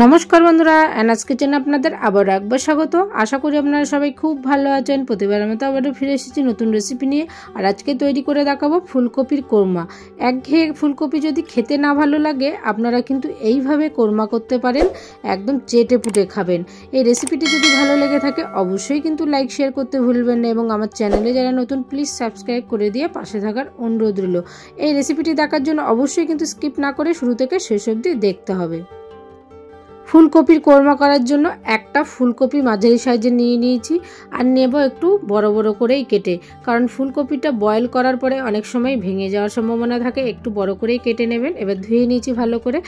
নমস্কার বন্ধুরা, অ্যানাস কিচেনে আপনাদের আবার একবার স্বাগত। আশা করি আপনারা সবাই খুব ভালো আছেন। প্রতিবারের মতো আবারও ফিরে এসেছি নতুন রেসিপি নিয়ে। আর আজকে তৈরি করে দেখাবো ফুলকপির কোরমা। একঘেয়ে ফুলকপি যদি খেতে না ভালো লাগে, আপনারা কিন্তু এইভাবে কোরমা করতে পারেন, একদম চেটে পুটে খাবেন। এই রেসিপিটি যদি ভালো লেগে থাকে অবশ্যই কিন্তু লাইক শেয়ার করতে ভুলবেন না, এবং আমার চ্যানেলে যারা নতুন প্লিজ সাবস্ক্রাইব করে দিয়ে পাশে থাকার অনুরোধ রইল। এই রেসিপিটি দেখার জন্য অবশ্যই কিন্তু স্কিপ না করে শুরু থেকে শেষ অবধি দেখতে হবে। ফুলকপির কোরমা করার জন্য একটা ফুলকপি মাঝারি সাইজের নিয়ে নিয়েছি, আর নেব একটু বড় বড় করেই কেটে, কারণ ফুলকপিটা বয়েল করার পরে অনেক সময় ভেঙে যাওয়ার সম্ভাবনা থাকে। একটু বড় করেই কেটে নেবেন। এবার ধুয়ে নিয়েছি ভালো করে।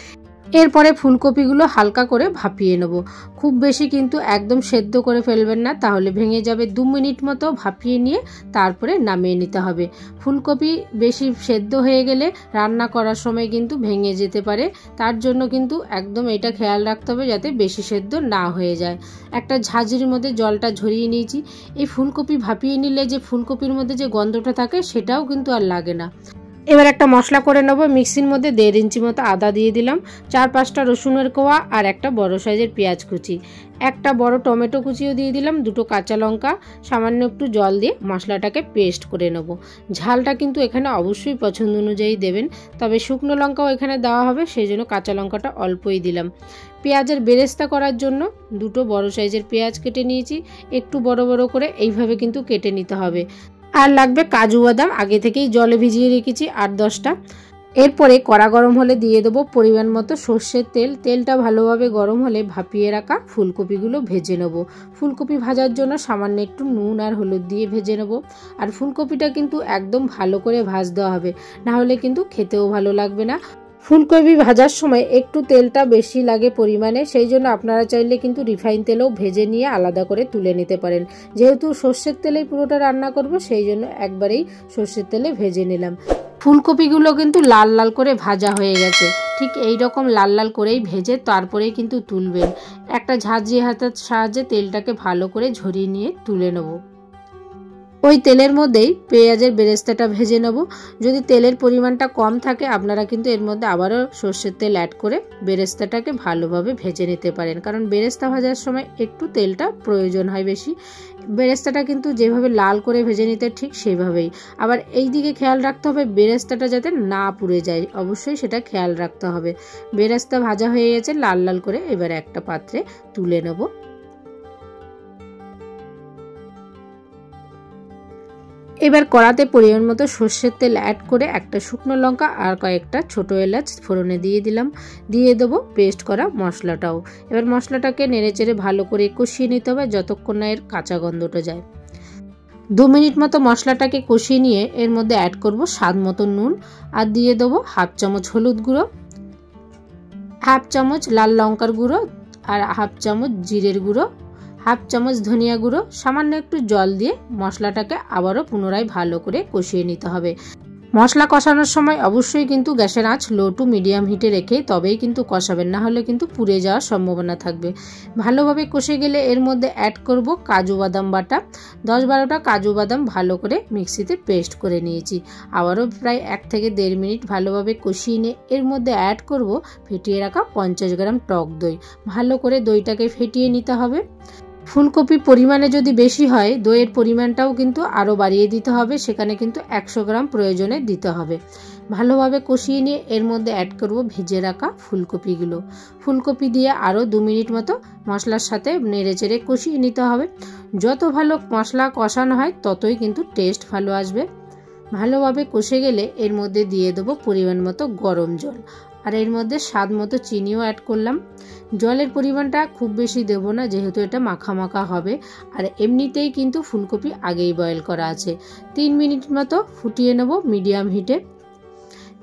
এরপরে ফুলকপিগুলো হালকা করে ভাপিয়ে নেব। খুব বেশি কিন্তু একদম সেদ্ধ করে ফেলবেন না, তাহলে ভেঙে যাবে। 2 মিনিট মতো ভাপিয়ে নিয়ে তারপরে নামিয়ে নিতে হবে। ফুলকপি বেশি সেদ্ধ হয়ে গেলে রান্না করার সময় কিন্তু ভেঙে যেতে পারে, তার জন্য কিন্তু একদম এটা খেয়াল রাখতে হবে যাতে বেশি সেদ্ধ না হয়ে যায়। একটা ঝাঁঝরির মধ্যে জলটা ঝরিয়ে নিয়েছি। এই ফুলকপি ভাপিয়ে নিলে যে ফুলকপির মধ্যে যে গন্ধটা থাকে সেটাও কিন্তু আর লাগে না। এবার একটা মশলা করে নেব। মিক্সির মধ্যে 1.5 ইঞ্চি মতো আদা দিয়ে দিলাম, 4-5টা রসুনের কোয়া, আর একটা বড় সাইজের পেঁয়াজ কুচি, একটা বড় টমেটো কুচিও দিয়ে দিলাম, 2টো কাঁচা লঙ্কা, সামান্য একটু জল দিয়ে মশলাটাকে পেস্ট করে নেব। ঝালটা কিন্তু এখানে অবশ্যই পছন্দ অনুযায়ী দেবেন, তবে শুকনো লঙ্কাও এখানে দেওয়া হবে, সেই জন্য কাঁচা লঙ্কাটা অল্পই দিলাম। পেঁয়াজের বেরেস্তা করার জন্য 2টো বড় সাইজের পেঁয়াজ কেটে নিয়েছি, একটু বড় বড় করে এইভাবে কিন্তু কেটে নিতে হবে। আর লাগবে কাজু বাদাম, আগে থেকেই জলে ভিজিয়ে রেখেছি 8-10টা। এরপরে কড়া গরম হলে দিয়ে দেবো পরিমাণ মতো সর্ষের তেল। তেলটা ভালোভাবে গরম হলে ভাপিয়ে রাখা ফুলকপিগুলো ভেজে নেব। ফুলকপি ভাজার জন্য সামান্য একটু নুন আর হলুদ দিয়ে ভেজে নেব। আর ফুলকপিটা কিন্তু একদম ভালো করে ভাজতে হবে, না হলে কিন্তু খেতেও ভালো লাগবে না। ফুলকপি ভাজার সময় একটু তেলটা বেশি লাগে পরিমাণে, সেই জন্য আপনারা চাইলে কিন্তু রিফাইন তেলেও ভেজে নিয়ে আলাদা করে তুলে নিতে পারেন। যেহেতু সর্ষের তেলেই পুরোটা রান্না করব, সেই জন্য একবারেই সর্ষের তেলে ভেজে নিলাম। ফুলকপিগুলো কিন্তু লাল লাল করে ভাজা হয়ে গেছে। ঠিক এই রকম লাল লাল করেই ভেজে তারপরেই কিন্তু তুলবেন। একটা ঝাঁঝরি হাতের সাহায্যে তেলটাকে ভালো করে ঝরিয়ে নিয়ে তুলে নেব। ওই তেলের মধ্যেই পেঁয়াজের বেরেস্তাটা ভেজে নেব। যদি তেলের পরিমাণটা কম থাকে আপনারা কিন্তু এর মধ্যে আবারও সর্ষের তেল অ্যাড করে বেরেস্তাটাকে ভালোভাবে ভেজে নিতে পারেন, কারণ বেরেস্তা ভাজার সময় একটু তেলটা প্রয়োজন হয় বেশি। বেরেস্তাটা কিন্তু যেভাবে লাল করে ভেজে নিতে ঠিক সেভাবেই। আবার এই দিকে খেয়াল রাখতে হবে বেরেস্তাটা যাতে না পুড়ে যায়, অবশ্যই সেটা খেয়াল রাখতে হবে। বেরেস্তা ভাজা হয়ে গেছে লাল লাল করে, এবার একটা পাত্রে তুলে নেব। এবার কড়াতে পরিমাণ মতো সর্ষের তেল অ্যাড করে একটা শুকনো লঙ্কা আর কয়েকটা ছোট এলাচ ফোড়নে দিয়ে দিলাম। দিয়ে দেবো পেস্ট করা মশলাটাও। এবার মশলাটাকে নেড়েচেড়ে ভালো করে কষিয়ে নিতে হবে যতক্ষণ না এর কাঁচা গন্ধটা যায়। 2 মিনিট মতো মশলাটাকে কষিয়ে নিয়ে এর মধ্যে অ্যাড করব স্বাদ মতো নুন, আর দিয়ে দেবো 1/2 চামচ হলুদ গুঁড়ো, 1/2 চামচ লাল লঙ্কার গুঁড়ো, আর 1/2 চামচ জিরের গুঁড়ো, 1/2 চামচ ধনিয়া গুঁড়ো। সামান্য একটু জল দিয়ে মশলাটাকে আবারও পুনরায় ভালো করে কষিয়ে নিতে হবে। মশলা কষানোর সময় অবশ্যই কিন্তু গ্যাসের আঁচ লো টু মিডিয়াম হিটে রেখে তবেই কিন্তু কষাবেন, না হলে কিন্তু পুড়ে যাওয়ার সম্ভাবনা থাকবে। ভালোভাবে কষে গেলে এর মধ্যে অ্যাড করব কাজু বাদাম বাটা। 10-12টা কাজু বাদাম ভালো করে মিক্সিতে পেস্ট করে নিয়েছি। আবারও প্রায় 1 থেকে 1.5 মিনিট ভালোভাবে কষিয়ে নিয়ে এর মধ্যে অ্যাড করব ফেটিয়ে রাখা 50 গ্রাম টক দই। ভালো করে দইটাকে ফেটিয়ে নিতে হবে। ফুলকপি পরিমাণে যদি বেশি হয় দইয়ের পরিমাণটাও কিন্তু আরও বাড়িয়ে দিতে হবে, সেখানে কিন্তু 100 গ্রাম প্রয়োজনে দিতে হবে। ভালোভাবে কষিয়ে নিয়ে এর মধ্যে অ্যাড করব ভেজে রাখা ফুলকপিগুলো। ফুলকপি দিয়ে আরও 2 মিনিট মতো মশলার সাথে নেড়েচেড়ে কষিয়ে নিতে হবে। যত ভালো মশলা কষানো হয় ততই কিন্তু টেস্ট ভালো আসবে। ভালোভাবে কষে গেলে এর মধ্যে দিয়ে দেবো পরিমাণ মতো গরম জল, আর এর মধ্যে স্বাদ মতো চিনিও অ্যাড করলাম। জলের পরিমাণটা খুব বেশি দেব না, যেহেতু এটা মাখা মাখা হবে, আর এমনিতেই কিন্তু ফুলকপি আগেই বয়েল করা আছে। 3 মিনিট মতো ফুটিয়ে নেব মিডিয়াম হিটে।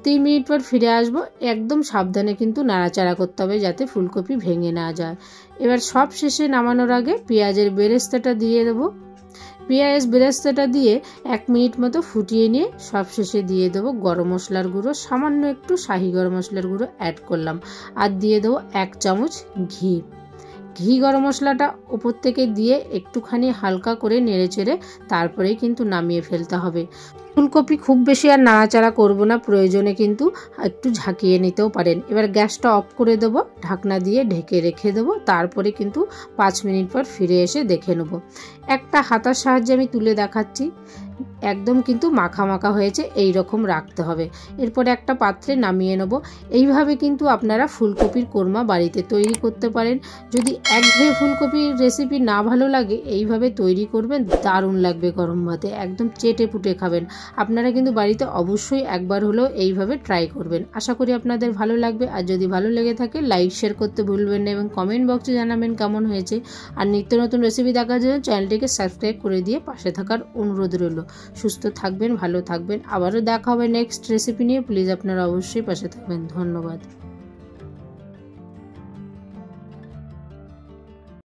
3 মিনিট পর ফিরে আসবো। একদম সাবধানে কিন্তু নাড়াচাড়া করতে হবে যাতে ফুলকপি ভেঙে না যায়। এবার সব শেষে নামানোর আগে পেঁয়াজের বেরেস্তাটা দিয়ে দেবো। পেঁয়াজ বেরেস্তাটা দিয়ে 1 মিনিট মতো ফুটিয়ে নিয়ে সবশেষে দিয়ে দেবো গরম মশলার গুঁড়ো, সামান্য একটু শাহি গরম মশলার গুঁড়ো অ্যাড করলাম, আর দিয়ে দেবো 1 চামচ ঘি। ঘি গরম মশলাটা উপর থেকে দিয়ে একটুখানি হালকা করে নেড়েচেড়ে তারপরেই কিন্তু নামিয়ে ফেলতে হবে। ফুলকপি খুব বেশি আর নাড়াচাড়া করব না, প্রয়োজনে কিন্তু একটু ঝাঁকিয়ে নিতেও পারেন। এবার গ্যাসটা অফ করে দেবো, ঢাকনা দিয়ে ঢেকে রেখে দেবো। তারপরে কিন্তু 5 মিনিট পর ফিরে এসে দেখে নেব। একটা হাতার সাহায্যে আমি তুলে দেখাচ্ছি, একদম কিন্তু মাখা মাখা হয়েছে, এই রকম রাখতে হবে। এরপরে একটা পাত্রে নামিয়ে নেব। এইভাবে কিন্তু আপনারা ফুলকপির কোরমা বাড়িতে তৈরি করতে পারেন। যদি একঘেয়ে ফুলকপির রেসিপি না ভালো লাগে, এইভাবে তৈরি করবেন, দারুণ লাগবে গরম ভাতে, একদম চেটে পুটে খাবেন। আপনারা কিন্তু বাড়িতে অবশ্যই একবার হলেও এইভাবে ট্রাই করবেন। আশা করি আপনাদের ভালো লাগবে। আর যদি ভালো লেগে থাকে লাইক শেয়ার করতে ভুলবেন না এবং কমেন্ট বক্সে জানাবেন কেমন হয়েছে। আর নিত্য নতুন রেসিপি দেখার জন্য চ্যানেলটিকে সাবস্ক্রাইব করে দিয়ে পাশে থাকার অনুরোধ রইল। সুস্থ থাকবেন, ভালো থাকবেন। আবারও দেখা হবে নেক্সট রেসিপি নিয়ে। প্লিজ আপনারা অবশ্যই পাশে থাকবেন। ধন্যবাদ।